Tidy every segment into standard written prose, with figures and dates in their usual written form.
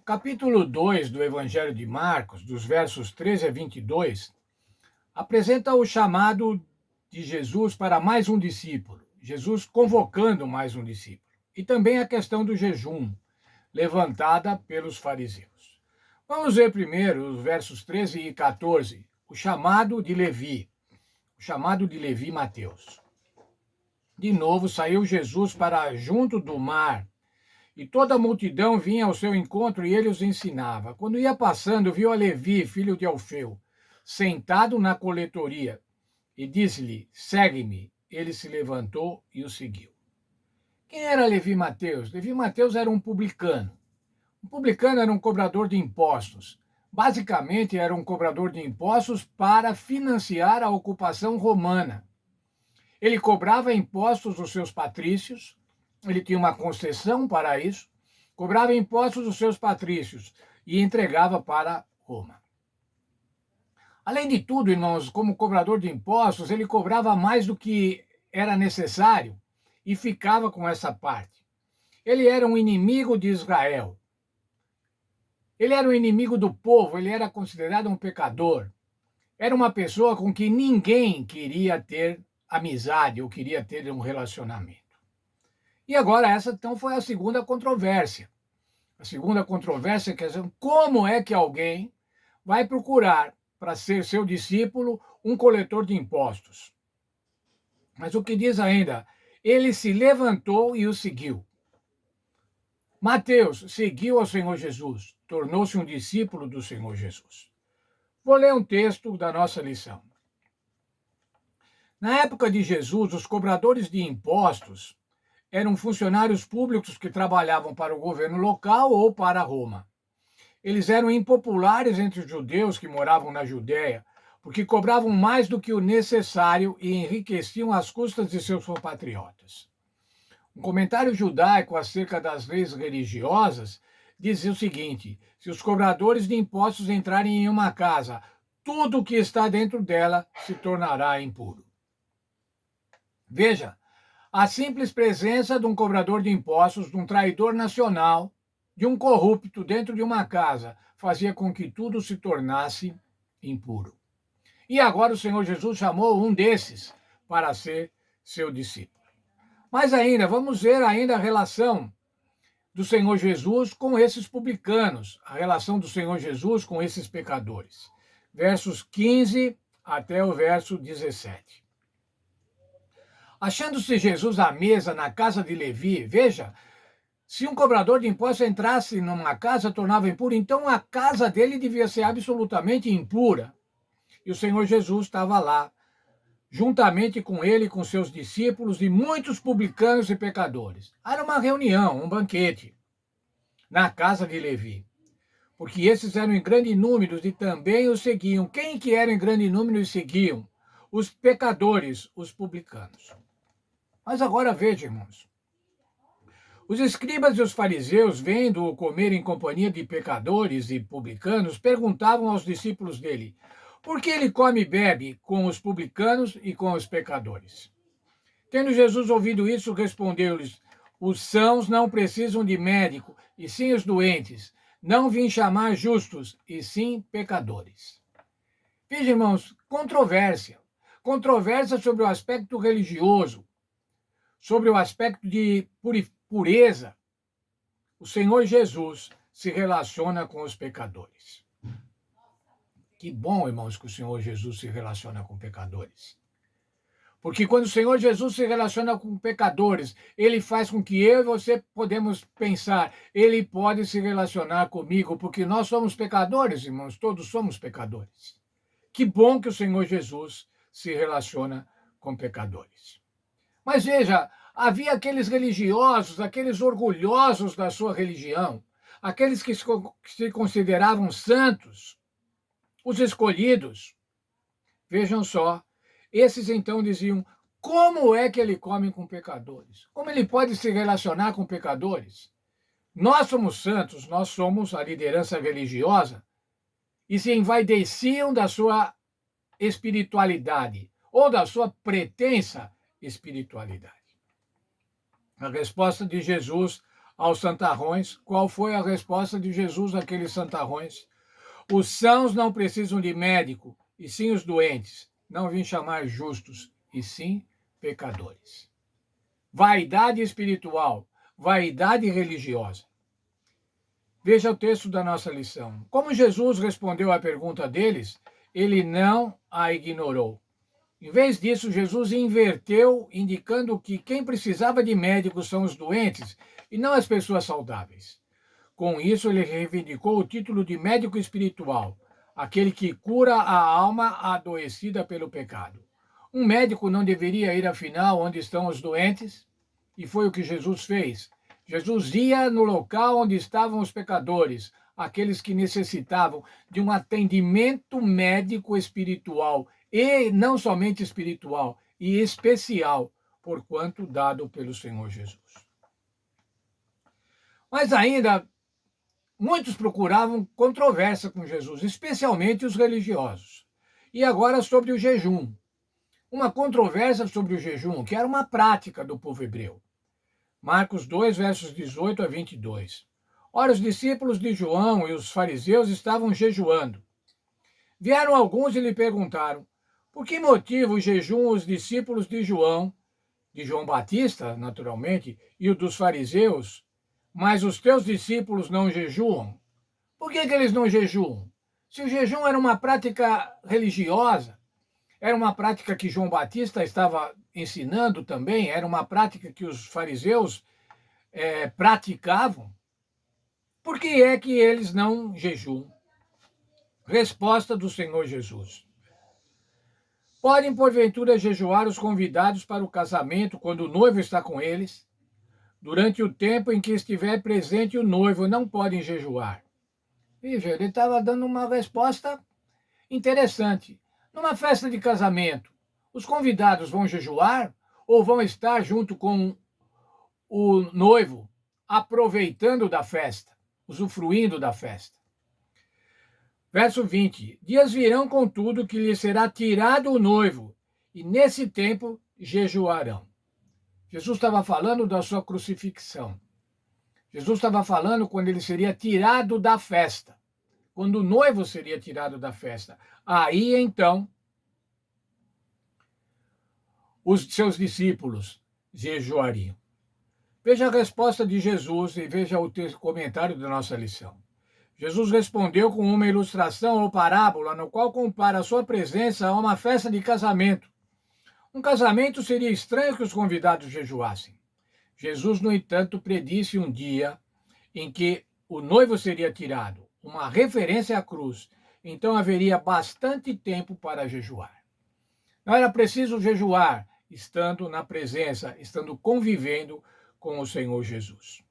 Capítulo 2 do Evangelho de Marcos, dos versos 13 a 22, apresenta o chamado de Jesus para mais um discípulo, Jesus convocando mais um discípulo, e também a questão do jejum, levantada pelos fariseus. Vamos ver primeiro os versos 13 e 14, o chamado de Levi Mateus. De novo saiu Jesus para junto do mar, e toda a multidão vinha ao seu encontro e ele os ensinava. Quando ia passando, viu a Levi, filho de Alfeu, sentado na coletoria, e disse-lhe: segue-me. Ele se levantou e o seguiu. Quem era Levi Mateus? Levi Mateus era um publicano. Um publicano era um cobrador de impostos. Basicamente, era um cobrador de impostos para financiar a ocupação romana. Ele cobrava impostos dos seus patrícios, ele tinha uma concessão para isso, cobrava impostos dos seus patrícios e entregava para Roma. Além de tudo, irmãos, como cobrador de impostos, ele cobrava mais do que era necessário e ficava com essa parte. Ele era um inimigo de Israel. Ele era um inimigo do povo, ele era considerado um pecador. Era uma pessoa com que ninguém queria ter amizade ou queria ter um relacionamento. E agora essa então foi a segunda controvérsia. A segunda controvérsia quer dizer, como é que alguém vai procurar para ser seu discípulo um coletor de impostos? Mas o que diz ainda? Ele se levantou e o seguiu. Mateus seguiu ao Senhor Jesus, tornou-se um discípulo do Senhor Jesus. Vou ler um texto da nossa lição. Na época de Jesus, os cobradores de impostos eram funcionários públicos que trabalhavam para o governo local ou para Roma. Eles eram impopulares entre os judeus que moravam na Judéia, porque cobravam mais do que o necessário e enriqueciam às custas de seus compatriotas. Um comentário judaico acerca das leis religiosas dizia o seguinte: se os cobradores de impostos entrarem em uma casa, tudo o que está dentro dela se tornará impuro. Veja, a simples presença de um cobrador de impostos, de um traidor nacional, de um corrupto dentro de uma casa, fazia com que tudo se tornasse impuro. E agora o Senhor Jesus chamou um desses para ser seu discípulo. Mas ainda, vamos ver ainda a relação do Senhor Jesus com esses publicanos, a relação do Senhor Jesus com esses pecadores. Versos 15 até o verso 17. Achando-se Jesus à mesa na casa de Levi, veja, se um cobrador de impostos entrasse numa casa, tornava impuro, então a casa dele devia ser absolutamente impura. E o Senhor Jesus estava lá, juntamente com ele, com seus discípulos e muitos publicanos e pecadores. Era uma reunião, um banquete, na casa de Levi, porque esses eram em grande número e também o seguiam. Quem que era em grande número e seguiam? Os pecadores, os publicanos. Mas agora veja, irmãos. Os escribas e os fariseus, vendo-o comer em companhia de pecadores e publicanos, perguntavam aos discípulos dele: por que ele come e bebe com os publicanos e com os pecadores? Tendo Jesus ouvido isso, respondeu-lhes: os sãos não precisam de médico, e sim os doentes. Não vim chamar justos, e sim pecadores. Veja, irmãos, controvérsia. Controvérsia sobre o aspecto religioso, sobre o aspecto de pureza. O Senhor Jesus se relaciona com os pecadores. Que bom, irmãos, que o Senhor Jesus se relaciona com pecadores. Porque quando o Senhor Jesus se relaciona com pecadores, ele faz com que eu e você podemos pensar, ele pode se relacionar comigo, porque nós somos pecadores, irmãos, todos somos pecadores. Que bom que o Senhor Jesus se relaciona com pecadores. Mas veja, havia aqueles religiosos, aqueles orgulhosos da sua religião, aqueles que se consideravam santos, os escolhidos. Vejam só, esses então diziam: como é que ele come com pecadores? Como ele pode se relacionar com pecadores? Nós somos santos, nós somos a liderança religiosa, e se envaideciam da sua espiritualidade, ou da sua pretensa espiritualidade. A resposta de Jesus aos santarrões. Qual foi a resposta de Jesus àqueles santarrões? Os sãos não precisam de médico, e sim os doentes. Não vim chamar justos, e sim pecadores. Vaidade espiritual, vaidade religiosa. Veja o texto da nossa lição. Como Jesus respondeu à pergunta deles, ele não a ignorou. Em vez disso, Jesus inverteu, indicando que quem precisava de médicos são os doentes e não as pessoas saudáveis. Com isso, ele reivindicou o título de médico espiritual, aquele que cura a alma adoecida pelo pecado. Um médico não deveria ir, afinal, onde estão os doentes? E foi o que Jesus fez. Jesus ia no local onde estavam os pecadores, aqueles que necessitavam de um atendimento médico espiritual, e não somente espiritual, e especial, porquanto dado pelo Senhor Jesus. Mas ainda, muitos procuravam controvérsia com Jesus, especialmente os religiosos. E agora sobre o jejum. Uma controvérsia sobre o jejum, que era uma prática do povo hebreu. Marcos 2, versos 18 a 22. Ora, os discípulos de João e os fariseus estavam jejuando. Vieram alguns e lhe perguntaram: por que motivo jejuam os discípulos de João Batista, naturalmente, e o dos fariseus, mas os teus discípulos não jejuam? Por que eles não jejuam? Se o jejum era uma prática religiosa, era uma prática que João Batista estava ensinando também, era uma prática que os fariseus praticavam, por que é que eles não jejuam? Resposta do Senhor Jesus. Podem, porventura, jejuar os convidados para o casamento quando o noivo está com eles? Durante o tempo em que estiver presente o noivo, não podem jejuar. Veja, ele estava dando uma resposta interessante. Numa festa de casamento, os convidados vão jejuar ou vão estar junto com o noivo, aproveitando da festa, usufruindo da festa? Verso 20. Dias virão, contudo, que lhe será tirado o noivo, e nesse tempo jejuarão. Jesus estava falando da sua crucifixão. Jesus estava falando quando ele seria tirado da festa, quando o noivo seria tirado da festa. Aí, então, os seus discípulos jejuariam. Veja a resposta de Jesus e veja o comentário da nossa lição. Jesus respondeu com uma ilustração ou parábola, no qual compara a sua presença a uma festa de casamento. Um casamento seria estranho que os convidados jejuassem. Jesus, no entanto, predisse um dia em que o noivo seria tirado, uma referência à cruz. Então haveria bastante tempo para jejuar. Não era preciso jejuar estando na presença, estando convivendo com o Senhor Jesus.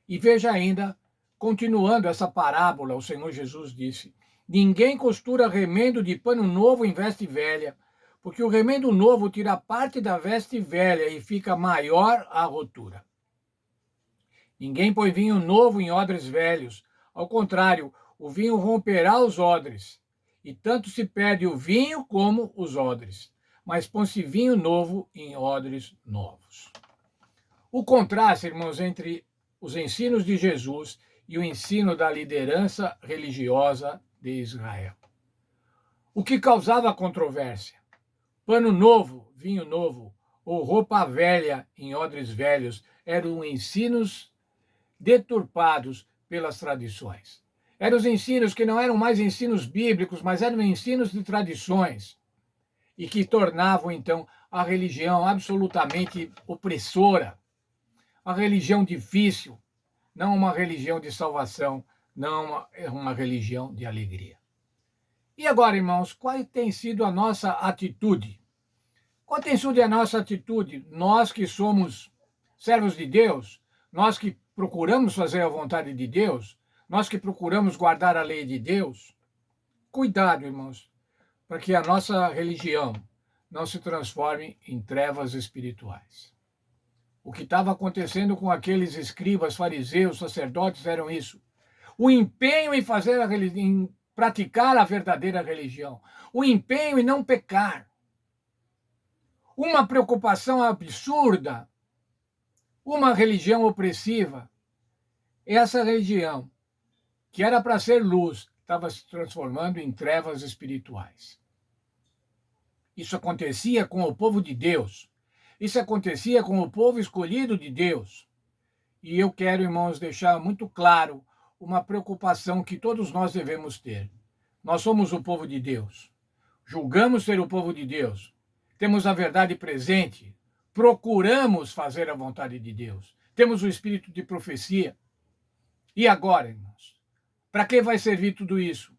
E veja ainda, continuando essa parábola, o Senhor Jesus disse: ninguém costura remendo de pano novo em veste velha, porque o remendo novo tira parte da veste velha e fica maior a rotura. Ninguém põe vinho novo em odres velhos. Ao contrário, o vinho romperá os odres, e tanto se perde o vinho como os odres. Mas põe-se vinho novo em odres novos. O contraste, irmãos, entre os ensinos de Jesus e o ensino da liderança religiosa de Israel. O que causava controvérsia? Pano novo, vinho novo, ou roupa velha em odres velhos, eram ensinos deturpados pelas tradições. Eram os ensinos que não eram mais ensinos bíblicos, mas eram ensinos de tradições, e que tornavam, então, a religião absolutamente opressora, a religião difícil, não uma religião de salvação, não uma religião de alegria. E agora, irmãos, qual tem sido a nossa atitude? Qual tem sido a nossa atitude? Nós que somos servos de Deus, nós que procuramos fazer a vontade de Deus, nós que procuramos guardar a lei de Deus, cuidado, irmãos, para que a nossa religião não se transforme em trevas espirituais. O que estava acontecendo com aqueles escribas, fariseus, sacerdotes eram isso. O empenho em em praticar a verdadeira religião. O empenho em não pecar. Uma preocupação absurda. Uma religião opressiva. Essa religião, que era para ser luz, estava se transformando em trevas espirituais. Isso acontecia com o povo de Deus. Isso acontecia com o povo escolhido de Deus. E eu quero, irmãos, deixar muito claro uma preocupação que todos nós devemos ter. Nós somos o povo de Deus. Julgamos ser o povo de Deus. Temos a verdade presente. Procuramos fazer a vontade de Deus. Temos o espírito de profecia. E agora, irmãos? Para que vai servir tudo isso?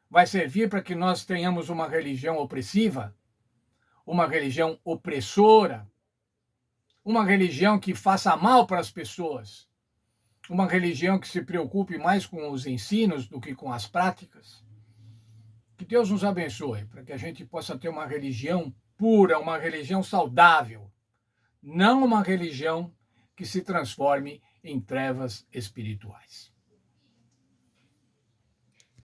Vai servir para que nós tenhamos uma religião opressiva? Uma religião opressora? Uma religião que faça mal para as pessoas? Uma religião que se preocupe mais com os ensinos do que com as práticas? Que Deus nos abençoe, para que a gente possa ter uma religião pura, uma religião saudável, não uma religião que se transforme em trevas espirituais.